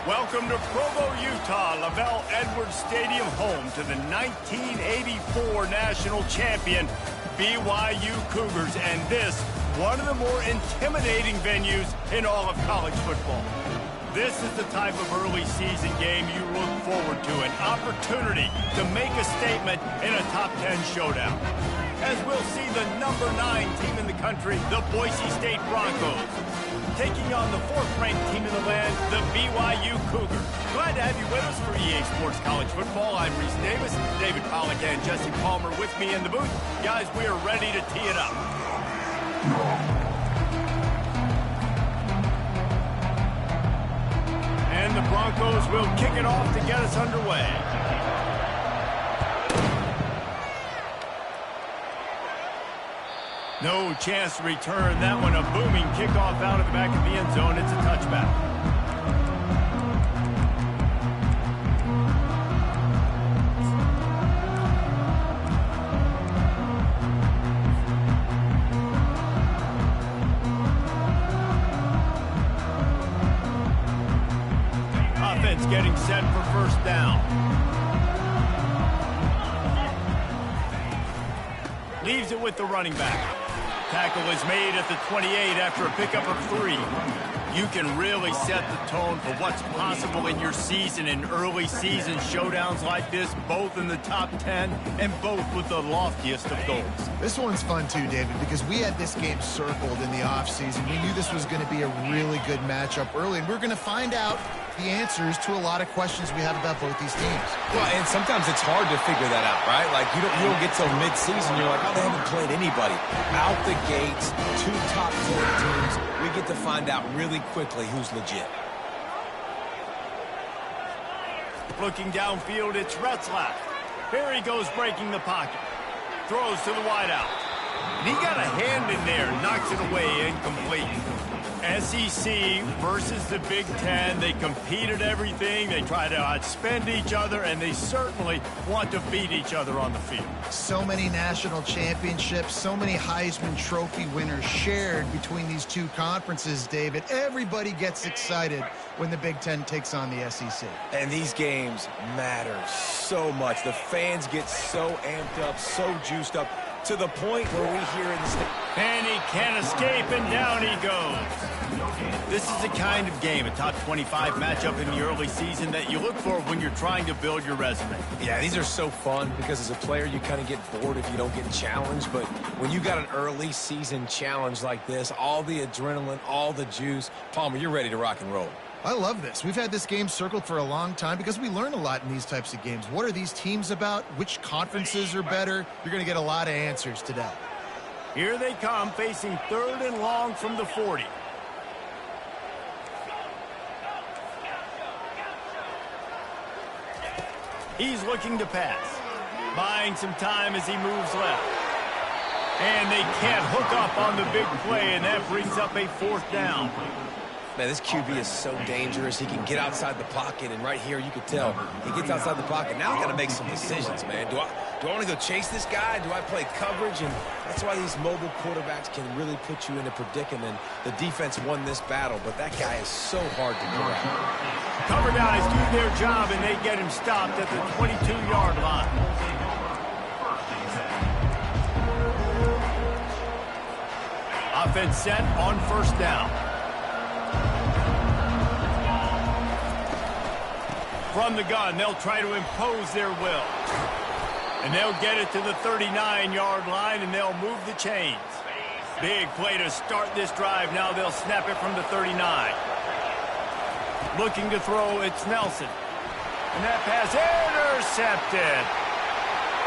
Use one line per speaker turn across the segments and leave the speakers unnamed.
Welcome to Provo, Utah, Lavelle Edwards Stadium, home to the 1984 national champion BYU Cougars, and this, one of the more intimidating venues in all of college football. This is the type of early season game you look forward to, an opportunity to make a statement in a top 10 showdown. As we'll see the number 9 team in the country, the Boise State Broncos, taking on the 4th-ranked team in the land, the BYU Cougars. Glad to have you with us for EA Sports College Football. I'm Reese Davis, David Pollack and Jesse Palmer with me in the booth. Guys, we are ready to tee it up. And the Broncos will kick it off to get us underway. No chance to return that one. A booming kickoff out of the back of the end zone. It's a touchback. Offense getting set for first down. Leaves it with the running back. Tackle is made at the 28 after a pickup of 3. You can really set the tone for what's possible in your season in early season showdowns like this, both in the top 10 and both with the loftiest of goals.
This one's fun too, David, because we had this game circled in the offseason. We knew this was going to be a really good matchup early, and we're going to find out the answers to a lot of questions we have about both these teams.
Well, and sometimes it's hard to figure that out, right? Like, you don't get till mid-season, you're like, oh, they haven't played anybody. Out the gates, 2 top 10 teams, we get to find out really quickly who's legit.
Looking downfield, it's Retzlaff. Here he goes breaking the pocket. Throws to the wideout. And he got a hand in there, knocks it away, incomplete. SEC versus the Big Ten. They compete at everything. They try to outspend each other, and they certainly want to beat each other on the field.
So many national championships, so many Heisman Trophy winners shared between these two conferences, David. Everybody gets excited when the Big Ten takes on the SEC.
And these games matter so much. The fans get so amped up, so juiced up, to the point where we hear in the state.
And he can't escape, and down he goes. This is the kind of game, a top 25 matchup in the early season, that you look for when you're trying to build your resume.
Yeah, these are so fun because as a player, you kind of get bored if you don't get challenged. But when you got an early season challenge like this, all the adrenaline, all the juice, Palmer, you're ready to rock and roll.
I love this. We've had this game circled for a long time because we learn a lot in these types of games. What are these teams about? Which conferences are better? You're going to get a lot of answers today.
Here they come, facing 3rd and long from the 40. He's looking to pass. Buying some time as he moves left. And they can't hook up on the big play, and that brings up a 4th down.
Man, this QB is so dangerous. He can get outside the pocket, and right here you can tell he gets outside the pocket. Now I got to make some decisions, man. Do I want to go chase this guy? Do I play coverage? And that's why these mobile quarterbacks can really put you in a predicament. The defense won this battle, but that guy is so hard to correct.
Cover guys do their job, and they get him stopped at the 22-yard line. Offense set on 1st down. From the gun, they'll try to impose their will. And they'll get it to the 39-yard line, and they'll move the chains. Big play to start this drive. Now they'll snap it from the 39. Looking to throw, it's Nelson. And that pass intercepted.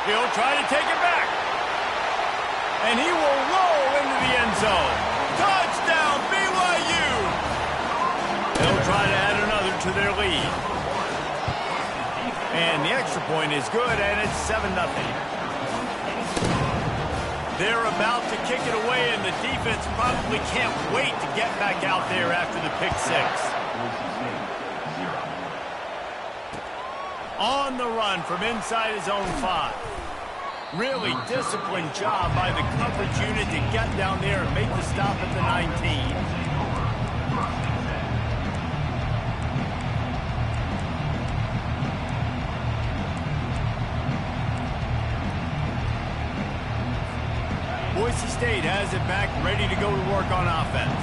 He'll try to take it back. And he will roll into the end zone. Touchdown, BYU! They'll try to add another to their lead. And the extra point is good, and it's 7-0. They're about to kick it away, and the defense probably can't wait to get back out there after the pick 6. On the run from inside his own 5. Really disciplined job by the coverage unit to get down there and make the stop at the 19. Boise State has it back, ready to go to work on offense.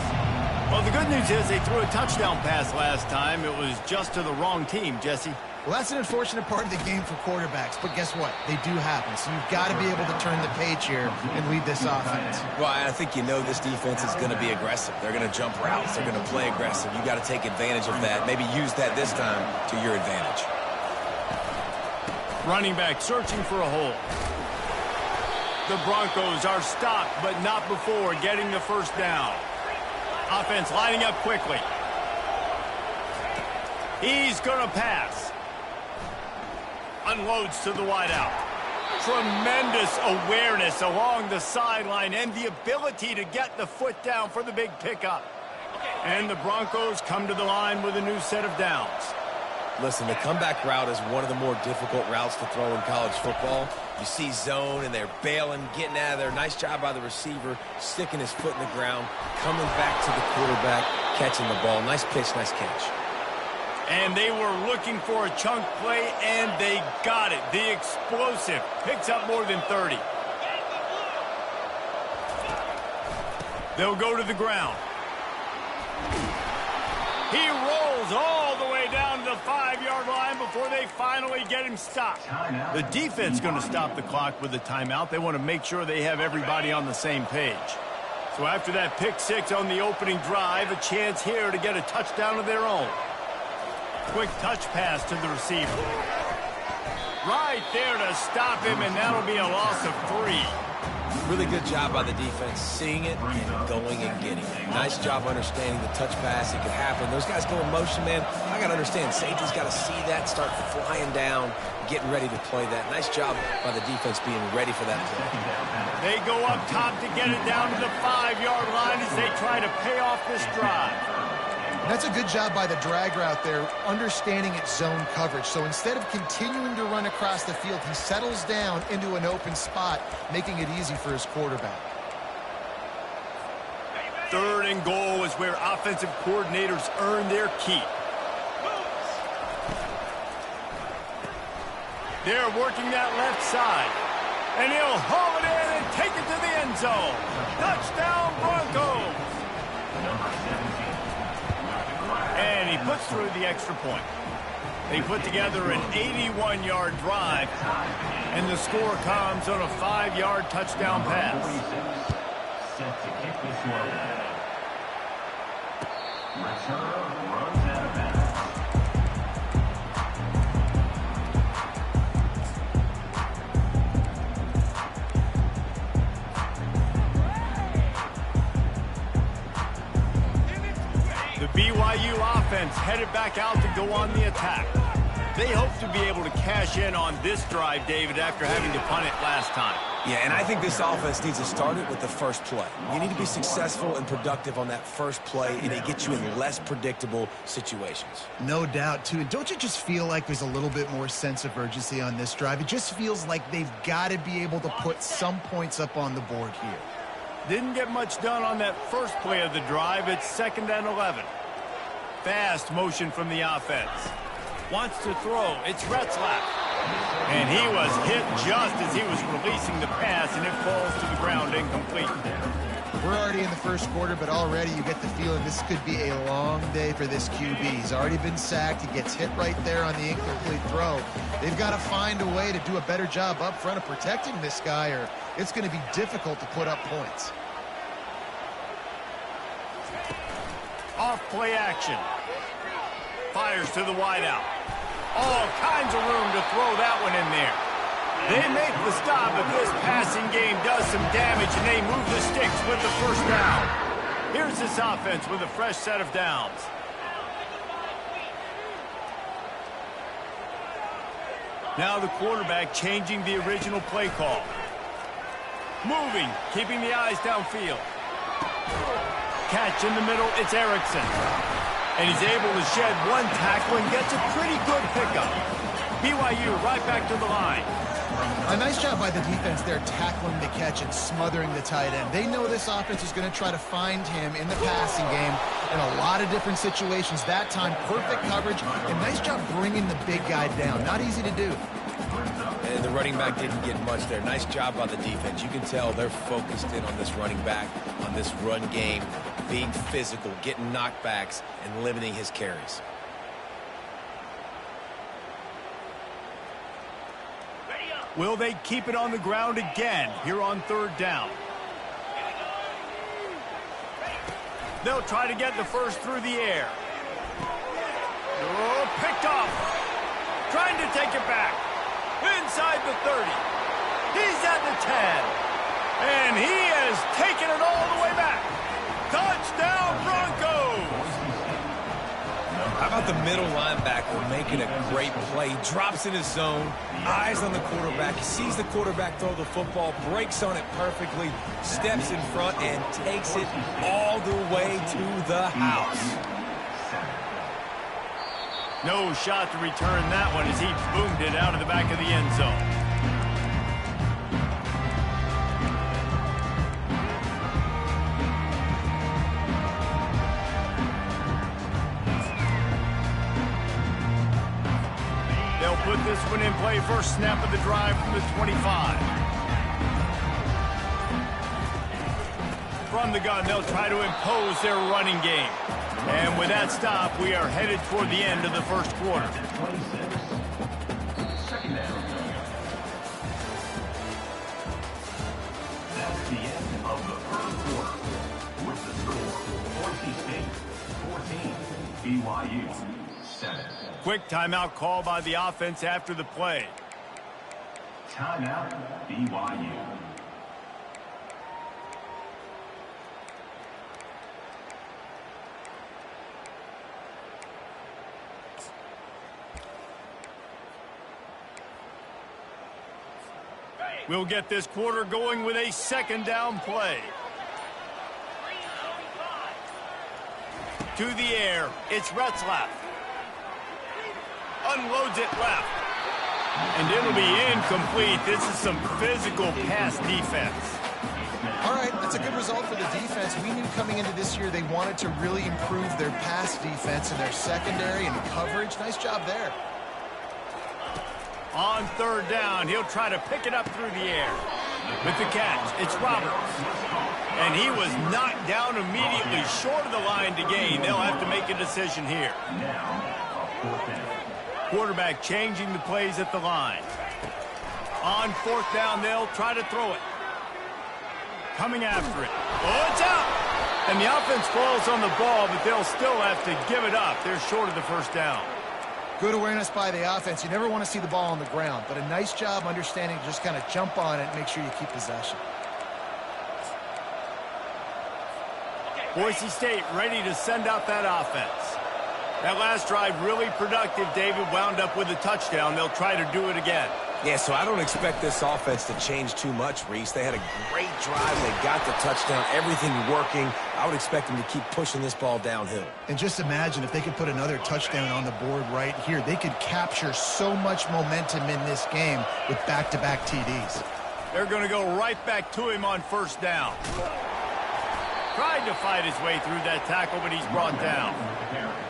Well, the good news is they threw a touchdown pass last time. It was just to the wrong team, Jesse.
Well, that's an unfortunate part of the game for quarterbacks, but guess what? They do happen, so you've got to be able to turn the page here and lead this offense.
Well, I think you know this defense is going to be aggressive. They're going to jump routes. They're going to play aggressive. You've got to take advantage of that. Maybe use that this time to your advantage.
Running back searching for a hole. The Broncos are stopped, but not before getting the first down. Offense lining up quickly. He's going to pass. Unloads to the wideout. Tremendous awareness along the sideline and the ability to get the foot down for the big pickup. And the Broncos come to the line with a new set of downs.
Listen, the comeback route is one of the more difficult routes to throw in college football. You see zone, and they're bailing, getting out of there. Nice job by the receiver, sticking his foot in the ground, coming back to the quarterback, catching the ball. Nice pitch, nice catch.
And they were looking for a chunk play, and they got it. The explosive picks up more than 30. They'll go to the ground. He rolls all the way down to the 5-yard line before they finally get him stopped. The defense going to stop the clock with a timeout. They want to make sure they have everybody on the same page. So after that pick six on the opening drive, a chance here to get a touchdown of their own. Quick touch pass to the receiver. Right there to stop him, and that'll be a loss of 3.
Really good job by the defense, seeing it and going and getting it. Nice job understanding the touch pass. It could happen. Those guys go in motion, man. I got to understand, safety's got to see that, start flying down, getting ready to play that. Nice job by the defense being ready for that play.
They go up top to get it down to the 5-yard line as they try to pay off this drive.
That's a good job by the drag route there, understanding its zone coverage. So instead of continuing to run across the field, he settles down into an open spot, making it easy for his quarterback.
3rd and goal is where offensive coordinators earn their keep. They're working that left side. And he'll haul it in and take it to the end zone. Touchdown, Broncos! And he puts through the extra point. They put together an 81-yard drive, and the score comes on a 5-yard touchdown pass.
Set to kick this one. Return runs out of bounds.
The BYU offense headed back out to go on the attack. They hope to be able to cash in on this drive, David, after having to punt it last time.
Yeah, and I think this offense needs to start it with the first play. You need to be successful and productive on that first play, and it gets you in less predictable situations.
No doubt, too. And don't you just feel like there's a little bit more sense of urgency on this drive? It just feels like they've got to be able to put some points up on the board here.
Didn't get much done on that first play of the drive. It's 2nd and 11. Fast motion from the offense. Wants to throw. It's Retzlaff. And he was hit just as he was releasing the pass, and it falls to the ground incomplete.
We're already in the first quarter, but already you get the feeling this could be a long day for this QB. He's already been sacked. He gets hit right there on the incomplete throw. They've got to find a way to do a better job up front of protecting this guy, or it's going to be difficult to put up points.
Off play action. Fires to the wideout. All kinds of room to throw that one in there. They make the stop, but this passing game does some damage, and they move the sticks with the first down. Here's this offense with a fresh set of downs. Now the quarterback changing the original play call. Moving, keeping the eyes downfield. Catch in the middle, it's Erickson. And he's able to shed one tackle and gets a pretty good pickup. BYU right back to the line.
A nice job by the defense there, tackling the catch and smothering the tight end. They know this offense is going to try to find him in the passing game in a lot of different situations. That time, perfect coverage, and nice job bringing the big guy down. Not easy to do.
And the running back didn't get much there. Nice job by the defense. You can tell they're focused in on this running back, on this run game, being physical, getting knockbacks, and limiting his carries.
Will they keep it on the ground again here on 3rd down? They'll try to get the first through the air. Oh, picked off. Trying to take it back. Inside the 30. He's at the 10. And he has taken it all the way back. Touchdown, Broncos!
How about the middle linebacker making a great play? Drops in his zone, eyes on the quarterback. He sees the quarterback throw the football, breaks on it perfectly, steps in front, and takes it all the way to the house.
No shot to return that one as he boomed it out of the back of the end zone. They'll put this one in play first snap of the drive from the 25. From the gun, they'll try to impose their running game. And with that stop, we are headed toward the end of the first quarter.
26. Second down. That's the end of the first quarter. With the score, Boise State 14, BYU 7.
Quick timeout call by the offense after the play.
Timeout, BYU.
We'll get this quarter going with a 2nd down play. To the air, it's Retzlaff. Unloads it left. And it'll be incomplete. This is some physical pass defense.
All right, that's a good result for the defense. We knew coming into this year they wanted to really improve their pass defense and their secondary and coverage. Nice job there.
On 3rd down, he'll try to pick it up through the air. With the catch, it's Roberts. And he was knocked down immediately short of the line to gain. They'll have to make a decision here. Quarterback changing the plays at the line. On 4th down, they'll try to throw it. Coming after it. Oh, it's out! And the offense falls on the ball, but they'll still have to give it up. They're short of the 1st down.
Good awareness by the offense. You never want to see the ball on the ground, but a nice job understanding to just kind of jump on it and make sure you keep possession.
Boise State ready to send out that offense. That last drive really productive. David wound up with a touchdown. They'll try to do it again.
Yeah, so I don't expect this offense to change too much, Reese. They had a great drive. They got the touchdown. Everything working. I would expect them to keep pushing this ball downhill.
And just imagine if they could put another touchdown on the board right here. They could capture so much momentum in this game with back-to-back TDs.
They're going to go right back to him on 1st down. Tried to fight his way through that tackle, but he's brought down.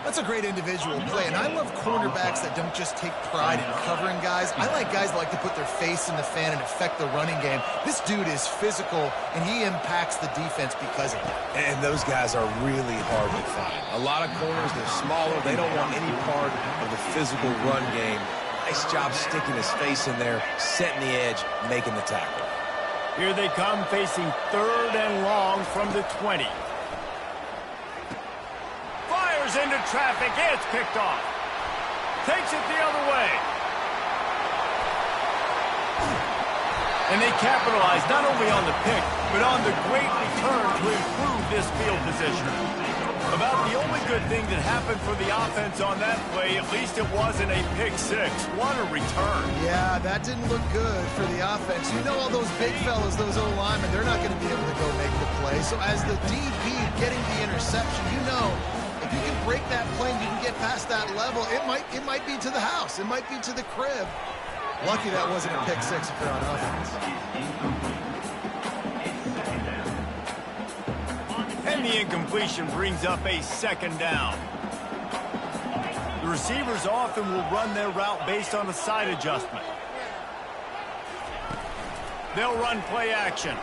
That's a great individual play, and I love cornerbacks that don't just take pride in covering guys. I like guys that like to put their face in the fan and affect the running game. This dude is physical, and he impacts the defense because of it.
And those guys are really hard to find. A lot of corners, they're smaller. They don't want any part of the physical run game. Nice job sticking his face in there, setting the edge, making the tackle.
Here they come, facing 3rd and long from the 20. Fires into traffic. It's picked off. Takes it the other way. And they capitalize not only on the pick, but on the great return to improve this field position. About the only good thing that happened for the offense on that play, at least it wasn't a pick 6. What a return.
Yeah, that didn't look good for the offense. You know all those big fellas, those O-linemen, they're not going to be able to go make the play. So as the DB getting the interception, you know, if you can break that play and you can get past that level, it might be to the house. It might be to the crib. Lucky that wasn't a pick 6 if you're on offense.
And the incompletion brings up a 2nd down. The receivers often will run their route based on a side adjustment. They'll run play action.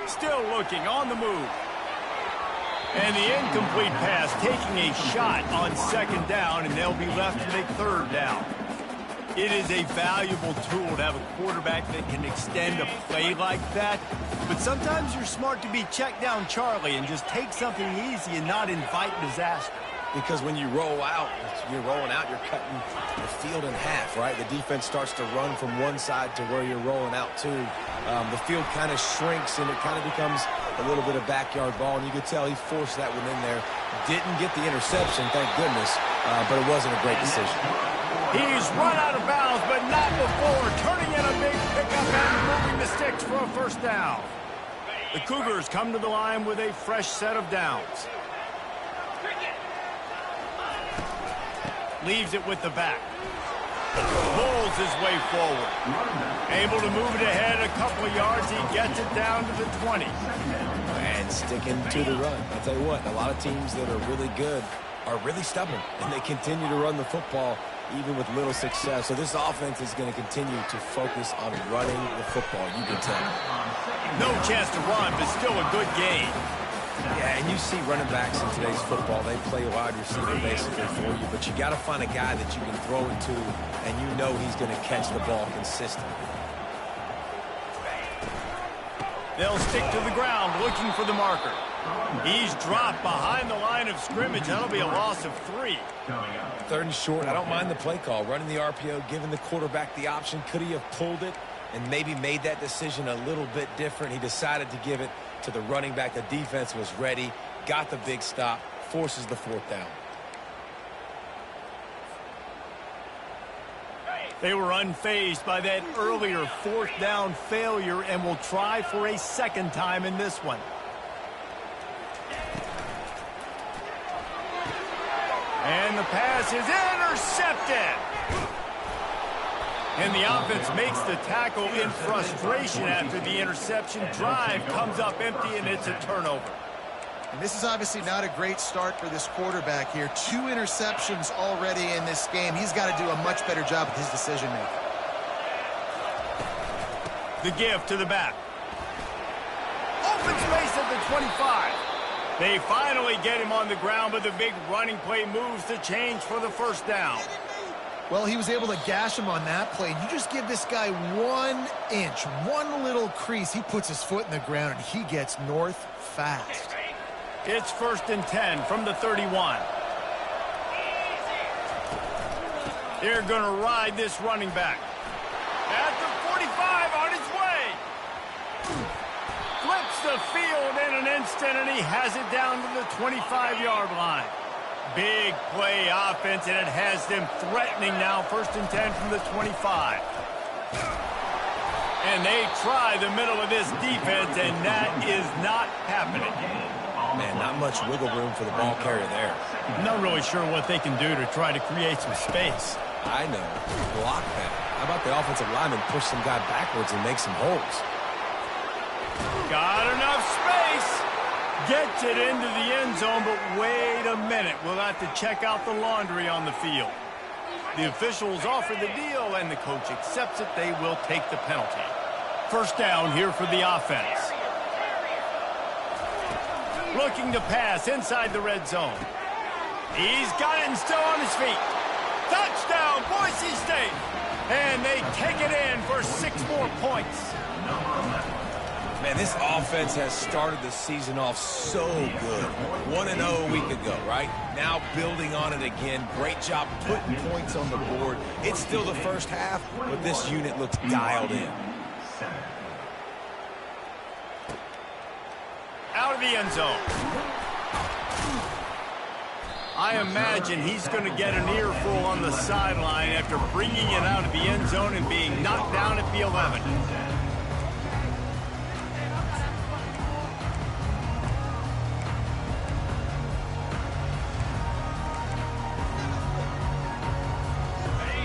Still looking on the move. And the incomplete pass taking a shot on second down, and they'll be left with a third down. It is a valuable tool to have a quarterback that can extend a play like that. But sometimes you're smart to be check down Charlie and just take something easy and not invite disaster.
Because when you roll out, you're cutting the field in half, right? The defense starts to run from one side to where you're rolling out to. The field kind of shrinks, and it kind of becomes a little bit of backyard ball. And you could tell he forced that one in there. Didn't get the interception, thank goodness, but it wasn't a great decision.
He's run out of bounds, but not before turning in a big pickup and moving the sticks for a first down. The Cougars come to the line with a fresh set of downs. Leaves it with the back. Pulls his way forward. Able to move it ahead a couple of yards. He gets it down to the 20.
And sticking to the run. I'll tell you what, a lot of teams that are really good are really stubborn, and they continue to run the football even with little success. So this offense is going to continue to focus on running the football, you can tell.
No chance to run, but still a good game.
Yeah, and you see running backs in today's football, they play wide receiver basically for you, but you got to find a guy that you can throw it to, and you know he's going to catch the ball consistently.
They'll stick to the ground looking for the marker. He's dropped behind the line of scrimmage. That'll be a loss of 3.
Third and short, I don't mind the play call. Running the RPO, giving the quarterback the option. Could he have pulled it and maybe made that decision a little bit different? He decided to give it to the running back. The defense was ready, got the big stop, forces the fourth down.
They were unfazed by that earlier fourth down failure and will try for a second time in this one. And the pass is intercepted. And the offense makes the tackle in frustration after the interception. Drive comes up empty, and it's a turnover.
And this is obviously not a great start for this quarterback here. 2 interceptions already in this game. He's got to do a much better job with his decision-making.
The give to the back. Open space at the 25. They finally get him on the ground, but the big running play moves the change for the first down.
Well, he was able to gash him on that play. You just give this guy 1 inch, one little crease. He puts his foot in the ground, and he gets north fast.
It's 1st and 10 from the 31. They're going to ride this running back. At the 45 on his way. Flips the field in an instant, and he has it down to the 25-yard line. Big play offense, and it has them threatening now. 1st and 10 from the 25. And they try the middle of this defense, and that is not happening.
Man, not much wiggle room for the ball carrier there.
I'm not really sure what they can do to try to create some space.
I know. Block that. How about the offensive lineman push some guy backwards and make some holes?
Got enough space. Gets it into the end zone, but wait a minute. We'll have to check out the laundry on the field. The officials offer the deal, and the coach accepts it. They will take the penalty. First down here for the offense. Looking to pass inside the red zone. He's got it and still on his feet. Touchdown, Boise State. And they take it in for 6 more points.
Man, this offense has started the season off so good. 1-0 a week ago, right? Now building on it again. Great job putting points on the board. It's still the first half, but this unit looks dialed in.
Out of the end zone. I imagine he's going to get an earful on the sideline after bringing it out of the end zone and being knocked down at the 11.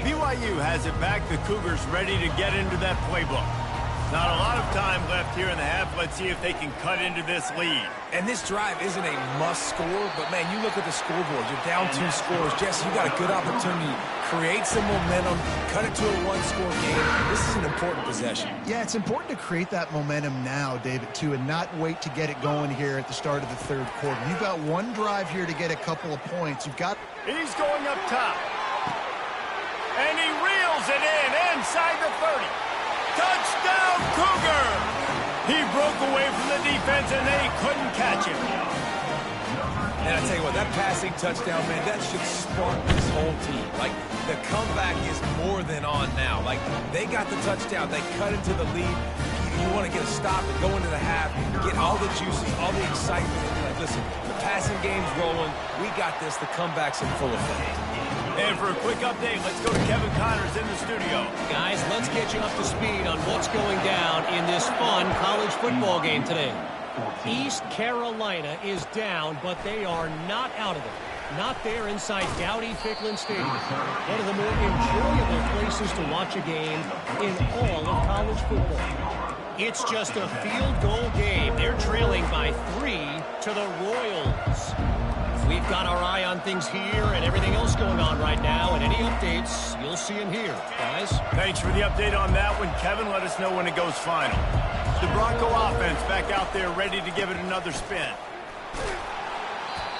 BYU has it back. The Cougars ready to get into that playbook. Not a lot of time left here in the half. Let's see if they can cut into this lead.
And this drive isn't a must score, but man, you look at the scoreboard. You're down 2 scores. Jesse, you got a good opportunity to create some momentum, cut it to a one-score game. This is an important possession.
Yeah, it's important to create that momentum now, David, too, and not wait to get it going here at the start of the third quarter. You've got one drive here to get a couple of points. You've got...
He's going up top. And he reels it in inside the 30. Touchdown, Cougar! He broke away from the defense, and they couldn't catch him.
And I tell you what, that passing touchdown, man, that should spark this whole team. Like, the comeback is more than on now. Like, they got the touchdown. They cut into the lead. You want to get a stop and go into the half, get all the juices, all the excitement. And be like, listen, the passing game's rolling. We got this. The comeback's in full effect.
And for a quick update, let's go to Kevin Connors in the studio.
Guys, let's get you up to speed on what's going down in this fun college football game today. East Carolina is down, but they are not out of it. Not there inside Dowdy-Ficklin Stadium. One of the more enjoyable places to watch a game in all of college football. It's just a field goal game. They're trailing by 3 to the Royals. We've got our eye on things here and everything else going on right now, and any updates, you'll see them here, guys.
Thanks for the update on that one, Kevin. Let us know when it goes final. The Bronco offense back out there ready to give it another spin.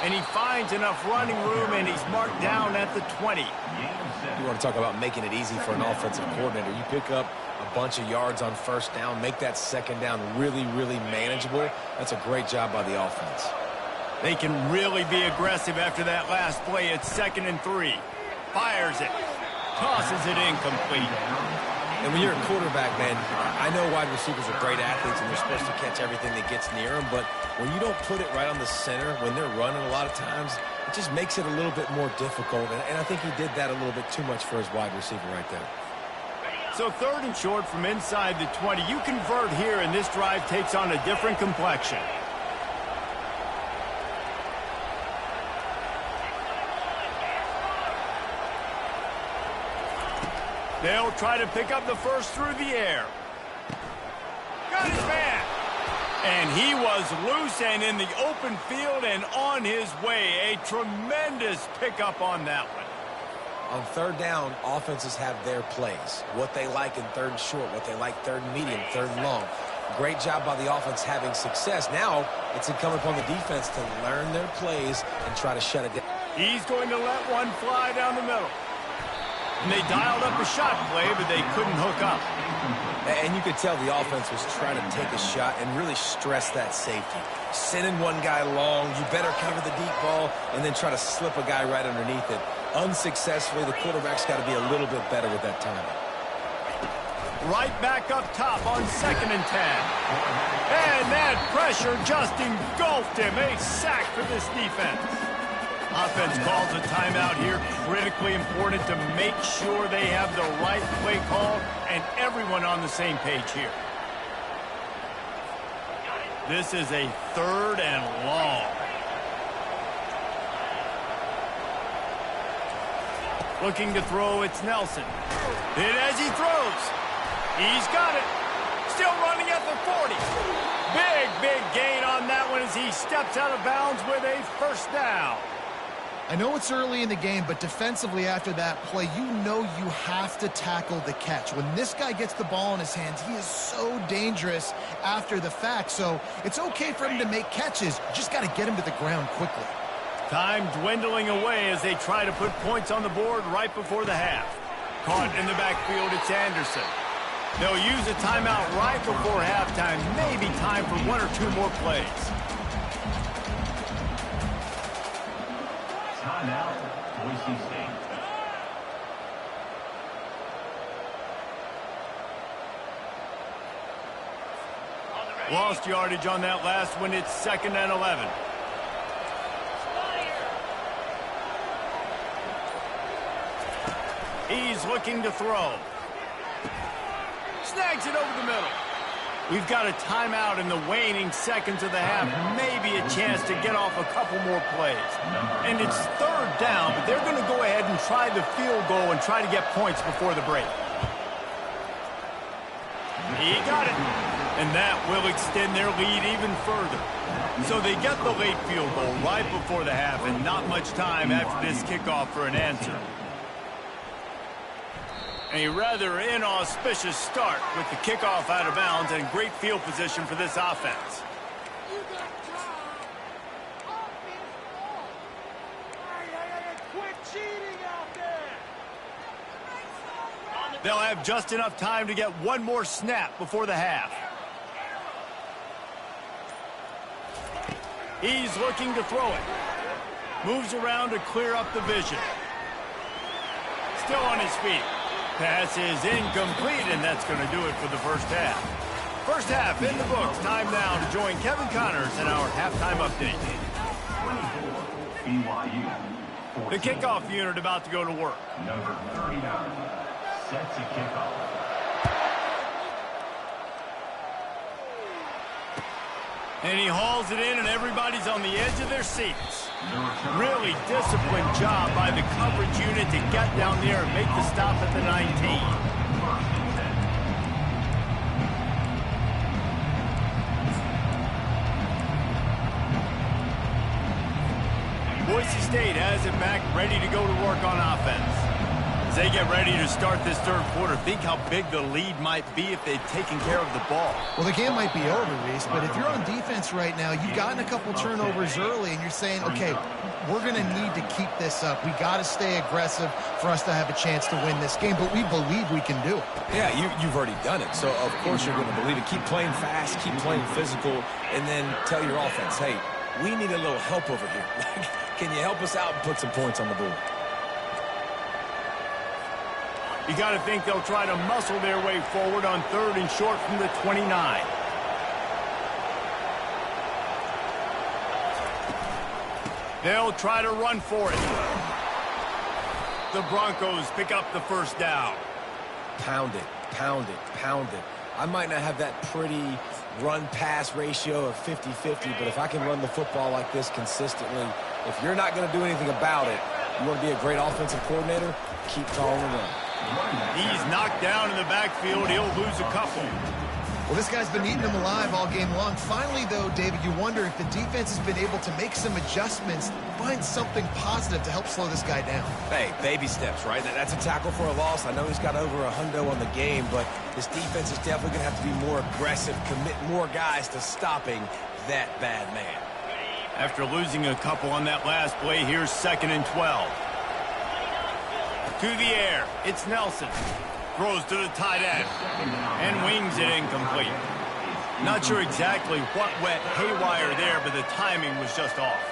And he finds enough running room, and he's marked down at the 20.
You want to talk about making it easy for an offensive coordinator. You pick up a bunch of yards on first down, make that second down really, really manageable. That's a great job by the offense.
They can really be aggressive after that last play. It's 2nd and 3. Fires it. Tosses it incomplete.
And when you're a quarterback, man, I know wide receivers are great athletes and they're supposed to catch everything that gets near them, but when you don't put it right on the center, when they're running a lot of times, it just makes it a little bit more difficult. And I think he did that a little bit too much for his wide receiver right there.
So 3rd and short from inside the 20. You convert here, and this drive takes on a different complexion. They'll try to pick up the first through the air. Got his man. And he was loose and in the open field and on his way. A tremendous pickup on that one.
On 3rd down, offenses have their plays. What they like in 3rd and short, what they like 3rd and medium, 3rd and long. Great job by the offense having success. Now it's incumbent upon the defense to learn their plays and try to shut it down.
He's going to let one fly down the middle. And they dialed up a shot play, but they couldn't hook up.
And you could tell the offense was trying to take a shot and really stress that safety. Sending one guy long, you better cover the deep ball, and then try to slip a guy right underneath it. Unsuccessfully, the quarterback's got to be a little bit better with that timing.
Right back up top on 2nd and 10. And that pressure just engulfed him. A sack for this defense. Offense calls a timeout here. Critically important to make sure they have the right play call and everyone on the same page here. This is a 3rd and long. Looking to throw, it's Nelson. Hit as he throws. He's got it. Still running at the 40. Big gain on that one as he steps out of bounds with a first down.
I know it's early in the game, but defensively after that play, you know you have to tackle the catch. When this guy gets the ball in his hands, he is so dangerous after the fact. So it's okay for him to make catches. You just got to get him to the ground quickly.
Time dwindling away as they try to put points on the board right before the half. Caught in the backfield, it's Anderson. They'll use a timeout right before halftime. Maybe time for 1 or 2 more plays.
Timeout, Boise State.
Lost yardage on that last one. It's 2nd and 11. He's looking to throw. Snags it over the middle. We've got a timeout in the waning seconds of the half. Maybe a chance to get off a couple more plays. And it's 3rd down, but they're going to go ahead and try the field goal and try to get points before the break. He got it. And that will extend their lead even further. So they get the late field goal right before the half and not much time after this kickoff for an answer. A rather inauspicious start with the kickoff out of bounds and great field position for this offense. They'll have just enough time to get one more snap before the half. He's looking to throw it. Moves around to clear up the vision. Still on his feet. Pass is incomplete, and that's going to do it for the first half. First half in the books. Time now to join Kevin Connors in our halftime update.
24, BYU. 14.
The kickoff unit about to go to work.
Number 39 set to kick off.
And he hauls it in, and everybody's on the edge of their seats. Really disciplined job by the coverage unit to get down there and make the stop at the 19. Boise State has it back, ready to go to work on offense. As they get ready to start this third quarter, think how big the lead might be if they'd taken care of the ball.
Well, the game might be over, Reese, but if you're on defense right now, you've gotten a couple turnovers early, and you're saying, okay, we're going to need to keep this up. We got to stay aggressive for us to have a chance to win this game, but we believe we can do it.
Yeah, you've already done it, so of course you're going to believe it. Keep playing fast, keep playing physical, and then tell your offense, hey, we need a little help over here. Can you help us out and put some points on the board?
You got to think they'll try to muscle their way forward on third and short from the 29. They'll try to run for it. The Broncos pick up the first down.
Pound it, pound it, pound it. I might not have that pretty run-pass ratio of 50-50, but if I can run the football like this consistently, if you're not going to do anything about it, you want to be a great offensive coordinator, keep calling the run.
He's knocked down in the backfield. He'll lose a couple.
Well, this guy's been eating them alive all game long. Finally, though, David, you wonder if the defense has been able to make some adjustments, find something positive to help slow this guy down.
Hey, baby steps, right? That's a tackle for a loss. I know he's got over a hundo on the game, but this defense is definitely going to have to be more aggressive, commit more guys to stopping that bad man.
After losing a couple on that last play, here's 2nd and 12. To the air, it's Nelson. Throws to the tight end and wings it incomplete. Not sure exactly what went haywire there, but the timing was just off.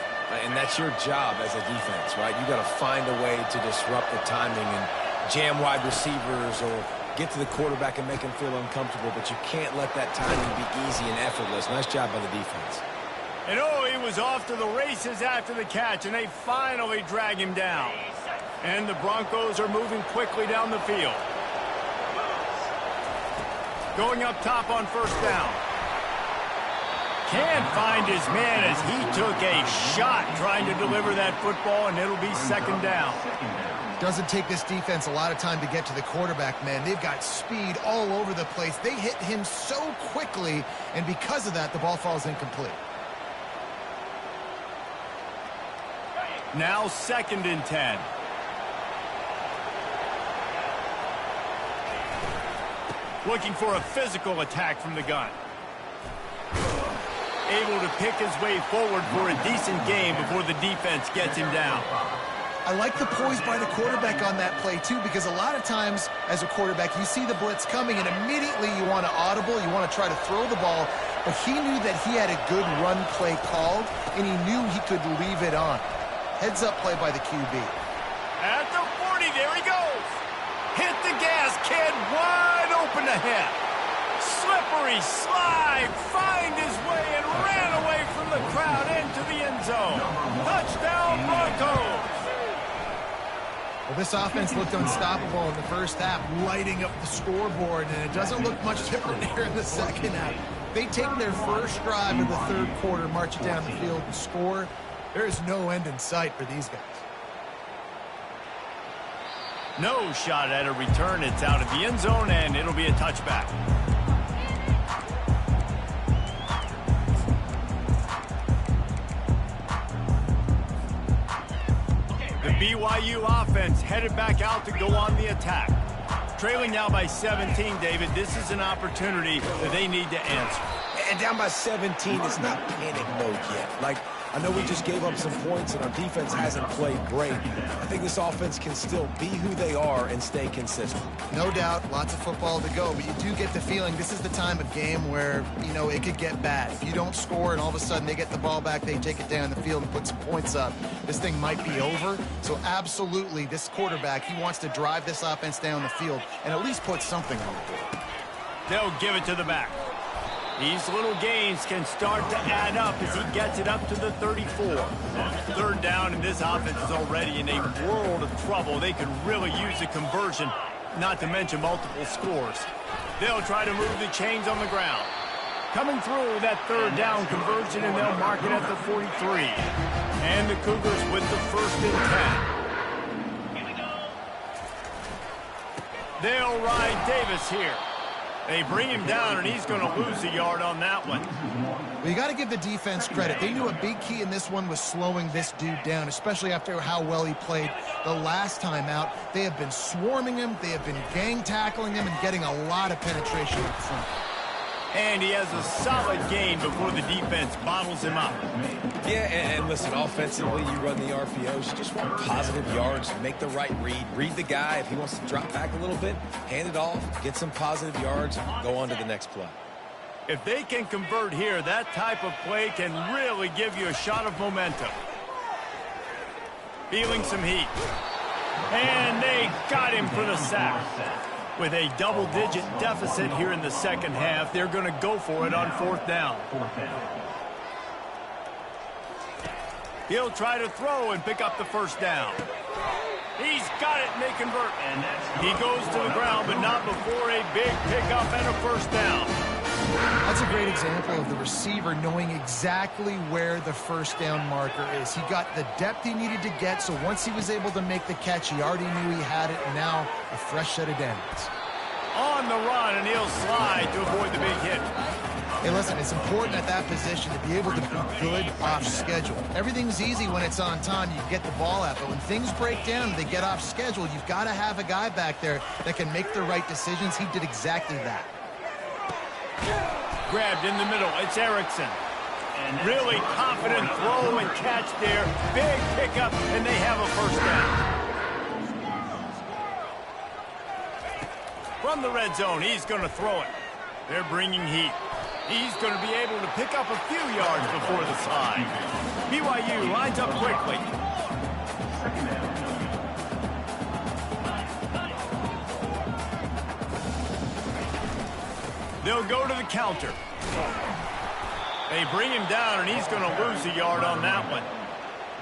And that's your job as a defense, right? You got to find a way to disrupt the timing and jam wide receivers or get to the quarterback and make him feel uncomfortable, but you can't let that timing be easy and effortless. Nice job by the defense.
And oh, he was off to the races after the catch, and they finally drag him down. And the Broncos are moving quickly down the field. Going up top on first down. Can't find his man as he took a shot trying to deliver that football, and it'll be 2nd down.
Doesn't take this defense a lot of time to get to the quarterback, man. They've got speed all over the place. They hit him so quickly, and because of that, the ball falls incomplete.
Now 2nd and 10. Looking for a physical attack from the gun. Able to pick his way forward for a decent game before the defense gets him down.
I like the poise by the quarterback on that play, too, because a lot of times as a quarterback, you see the blitz coming, and immediately you want to audible, you want to try to throw the ball, but he knew that he had a good run play called, and he knew he could leave it on. Heads-up play by the QB.
At the 40, there he goes. Hit the gas, kid, wide open ahead. Slippery slide, find his way, and ran away from the crowd into the end zone. Touchdown, Broncos.
Well, this offense looked unstoppable in the first half, lighting up the scoreboard, and it doesn't look much different here in the second half. They take their first drive of the third quarter, march it down the field, and score. There is no end in sight for these guys.
No shot at a return. It's out of the end zone, and it'll be a touchback. The BYU offense headed back out to go on the attack. Trailing now by 17, David. This is an opportunity that they need to answer.
And down by 17, it's not panic mode yet. Like, I know we just gave up some points and our defense hasn't played great. I think this offense can still be who they are and stay consistent.
No doubt, lots of football to go, but you do get the feeling this is the time of game where, you know, it could get bad. If you don't score and all of a sudden they get the ball back, they take it down the field and put some points up, this thing might be over. So absolutely, this quarterback, he wants to drive this offense down the field and at least put something on the board.
They'll give it to the back. These little gains can start to add up as he gets it up to the 34. Third down, and this offense is already in a world of trouble. They could really use a conversion, not to mention multiple scores. They'll try to move the chains on the ground. Coming through that third down conversion, and they'll mark it at the 43. And the Cougars with the 1st and 10. They'll ride Davis here. They bring him down, and he's going to lose a yard on that one.
Well, you got to give the defense credit. They knew a big key in this one was slowing this dude down, especially after how well he played the last time out. They have been swarming him. They have been gang tackling him and getting a lot of penetration up front.
And he has a solid gain before the defense bottles him up.
Yeah, and listen, offensively, you run the RPOs. You just want positive yards, make the right read the guy. If he wants to drop back a little bit, hand it off, get some positive yards, and go on to the next play.
If they can convert here, that type of play can really give you a shot of momentum. Feeling some heat. And they got him for the sack. With a double-digit deficit here in the second half, they're going to go for it on 4th down. He'll try to throw and pick up the 1st down. He's got it, and they convert. He goes to the ground, but not before a big pickup and a 1st down.
That's a great example of the receiver knowing exactly where the 1st down marker is. He got the depth he needed to get, so once he was able to make the catch, he already knew he had it, and now a fresh set of downs.
On the run, and he'll slide to avoid the big hit.
Hey, listen, it's important at that position to be able to be good off schedule. Everything's easy when it's on time. You get the ball out, but when things break down and they get off schedule, you've got to have a guy back there that can make the right decisions. He did exactly that.
Grabbed in the middle. It's Erickson. Really confident throw and catch there. Big pickup, and they have a 1st down. From the red zone, he's going to throw it. They're bringing heat. He's going to be able to pick up a few yards before the slide. BYU lines up quickly. They'll go to the counter. They bring him down, and he's going to lose a yard on that one.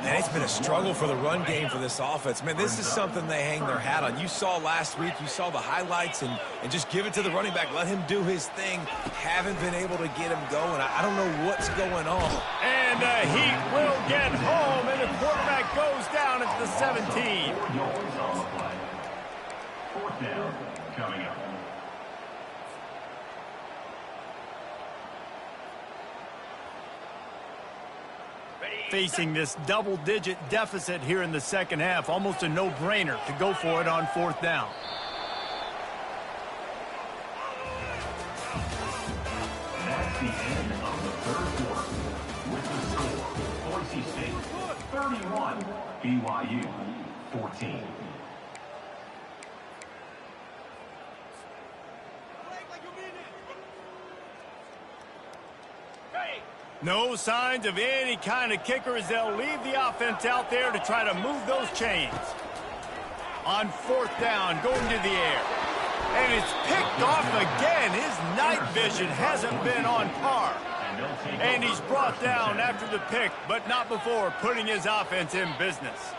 Man, it's been a struggle for the run game for this offense. Man, this is something they hang their hat on. You saw last week, you saw the highlights, and just give it to the running back. Let him do his thing. Haven't been able to get him going. I don't know what's going on.
And Heat will get home, and the quarterback goes down at the 17.
4th down coming up.
Facing this double-digit deficit here in the second half, almost a no-brainer to go for it on 4th down.
That's the end of the 3rd quarter. With the score, Boise State 31, BYU 14.
No signs of any kind of kicker as they'll leave the offense out there to try to move those chains. On 4th down, going to the air. And it's picked off again. His night vision hasn't been on par. And he's brought down after the pick, but not before putting his offense in business.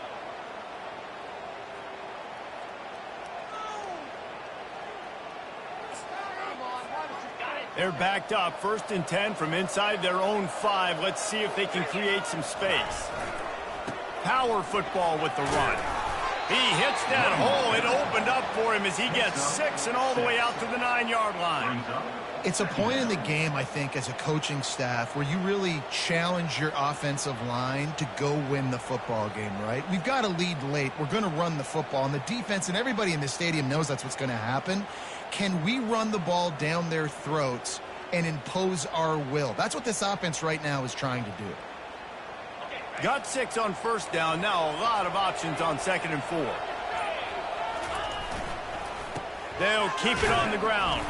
They're backed up, 1st and 10 from inside their own 5. Let's see if they can create some space. Power football with the run. He hits that hole. It opened up for him as he gets 6 and all the way out to the 9-yard line.
It's a point in the game, I think, as a coaching staff where you really challenge your offensive line to go win the football game, right? We've got to lead late. We're going to run the football. And the defense and everybody in the stadium knows that's what's going to happen. Can we run the ball down their throats and impose our will? That's what this offense right now is trying to do.
Got 6 on first down. Now a lot of options on 2nd and 4. They'll keep it on the ground.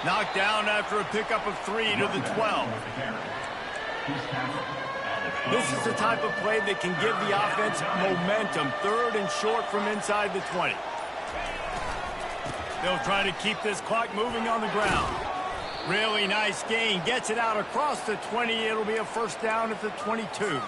Knocked down after a pickup of 3 to the 12. This is the type of play that can give the offense momentum. 3rd and short from inside the 20. They'll try to keep this clock moving on the ground. Really nice gain. Gets it out across the 20. It'll be a first down at the 22.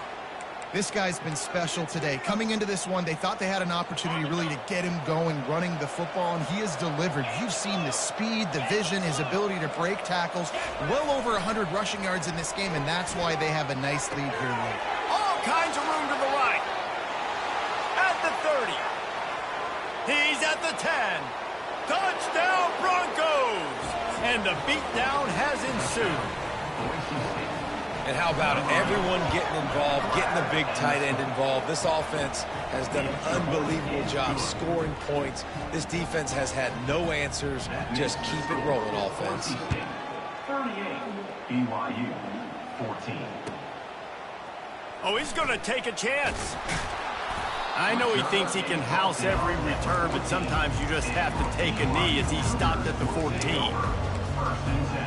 This guy's been special today. Coming into this one, they thought they had an opportunity really to get him going, running the football, and he has delivered. You've seen the speed, the vision, his ability to break tackles. Well over 100 rushing yards in this game, and that's why they have a nice lead here late.
All kinds of room to the right. At the 30. He's at the 10. Touchdown, Broncos! And the beatdown has ensued.
And how about it? Everyone getting involved, getting the big tight end involved. This offense has done an unbelievable job scoring points. This defense has had no answers. Just keep it rolling, offense.
38, BYU, 14.
Oh, he's going to take a chance. I know he thinks he can house every return, but sometimes you just have to take a knee as he stopped at the 14.
First and 10.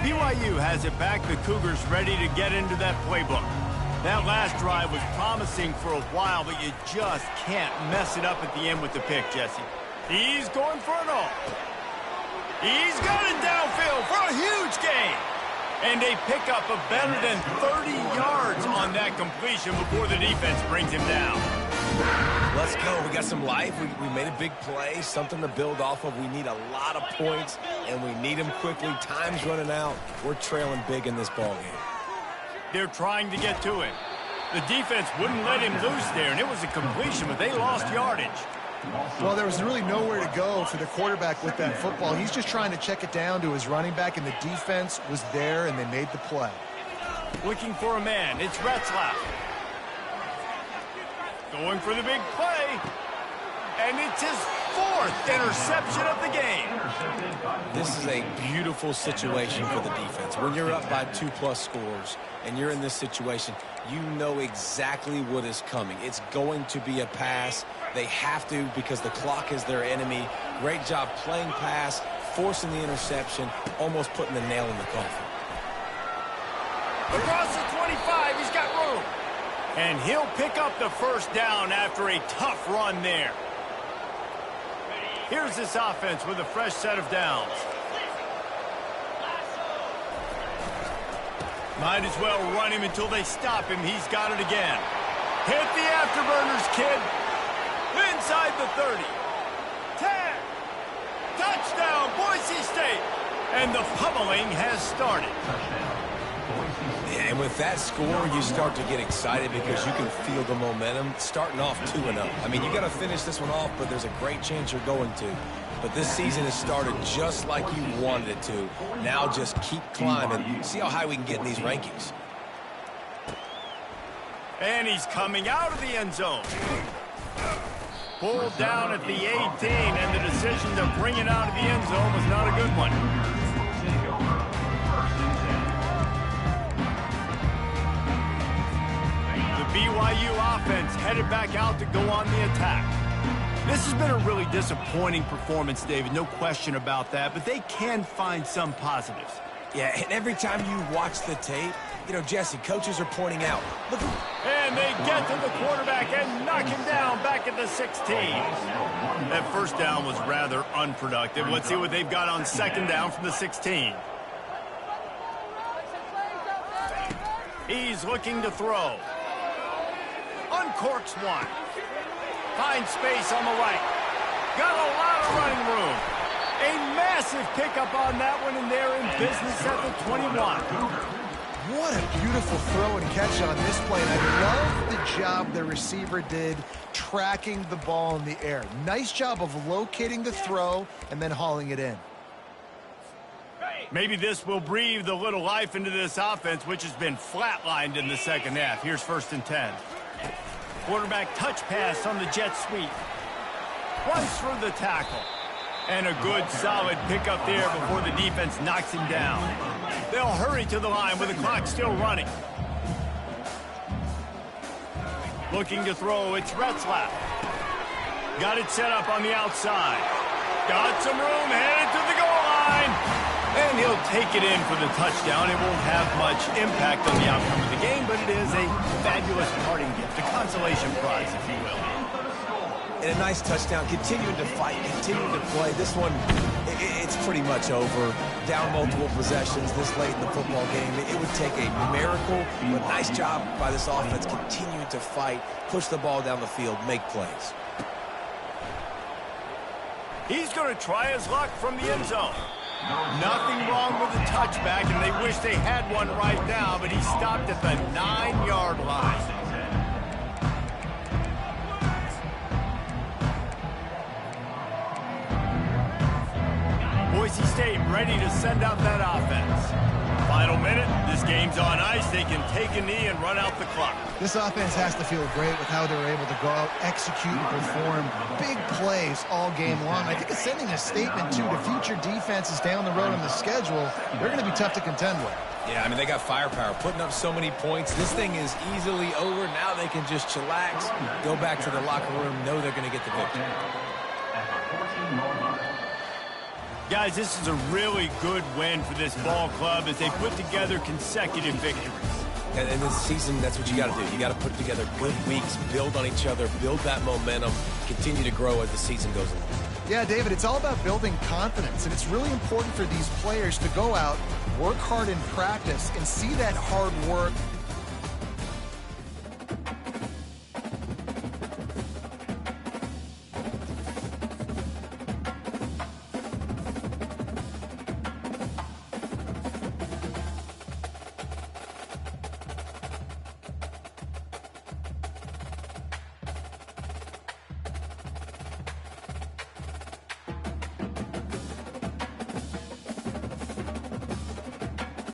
BYU has it back. The Cougars ready to get into that playbook. That last drive was promising for a while, but you just can't mess it up at the end with the pick, Jesse. He's going for it all. He's got it downfield for a huge gain. And they pick up a better than 30 yards on that completion before the defense brings him down.
Let's go. We got some life. We made a big play, something to build off of. We need a lot of points, and we need them quickly. Time's running out. We're trailing big in this ball game.
They're trying to get to him. The defense wouldn't let him loose there, and it was a completion, but they lost yardage.
Well, there was really nowhere to go for the quarterback with that football. He's just trying to check it down to his running back, and the defense was there, and they made the play.
Looking for a man. It's Retzlaff. Going for the big play. And it's his 4th interception of the game.
This is a beautiful situation for the defense. When you're up by 2+ scores and you're in this situation, you know exactly what is coming. It's going to be a pass. They have to because the clock is their enemy. Great job playing pass, forcing the interception, almost putting the nail in the coffin.
Across the 25, he's got room. And he'll pick up the first down after a tough run there. Here's this offense with a fresh set of downs. Might as well run him until they stop him. He's got it again. Hit the afterburners, kid. Inside the 30. 10. Touchdown, Boise State. And the pummeling has started.
And with that score, you start to get excited because you can feel the momentum starting off 2-0. I mean, you got to finish this one off, but there's a great chance you're going to. But this season has started just like you wanted it to. Now just keep climbing. See how high we can get in these rankings.
And he's coming out of the end zone. Pulled down at the 18, and the decision to bring it out of the end zone was not a good one. BYU offense headed back out to go on the attack. This has been a really disappointing performance, David, no question about that, but they can find some positives.
Yeah, and every time you watch the tape, you know, Jesse, coaches are pointing out. Look,
and they get to the quarterback and knock him down back at the 16. That first down was rather unproductive. Let's see what they've got on 2nd down from the 16. He's looking to throw. Uncorks one. Finds space on the right. Got a lot of running room. A massive pickup on that one, and they're in business at the 21.
What a beautiful throw and catch on this play. And I love the job the receiver did tracking the ball in the air. Nice job of locating the throw and then hauling it in.
Maybe this will breathe a little life into this offense, which has been flatlined in the second half. Here's 1st and 10. Quarterback touch pass on the jet sweep. Runs through the tackle. And a good, solid pickup there before the defense knocks him down. They'll hurry to the line with the clock still running. Looking to throw, it's Retzlaff. Got it set up on the outside. Got some room, headed to the goal line. And he'll take it in for the touchdown. It won't have much impact on the outcome of the game, but it is a fabulous parting gift, a consolation prize, if you will.
And a nice touchdown, continuing to fight, continuing to play. This one, it's pretty much over. Down multiple possessions this late in the football game. It would take a miracle, but nice job by this offense continuing to fight, push the ball down the field, make plays.
He's going to try his luck from the end zone. Nothing wrong with the touchback, and they wish they had one right now, but he stopped at the 9-yard line. Boise State ready to send out that offense. Final minute, this game's on ice. They can take a knee and run out the clock.
This offense has to feel great with how they're able to go out, execute, and perform big plays all game long. I think it's sending a statement, too, to future defenses down the road on the schedule. They're going to be tough to contend with.
Yeah, I mean, they got firepower, putting up so many points. This thing is easily over. Now they can just chillax, go back to the locker room, know they're going to get the victory.
Guys, this is a really good win for this ball club as they put together consecutive victories.
And in this season, that's what you got to do. You got to put together good weeks, build on each other, build that momentum, continue to grow as the season goes along.
Yeah, David, it's all about building confidence, and it's really important for these players to go out, work hard in practice, and see that hard work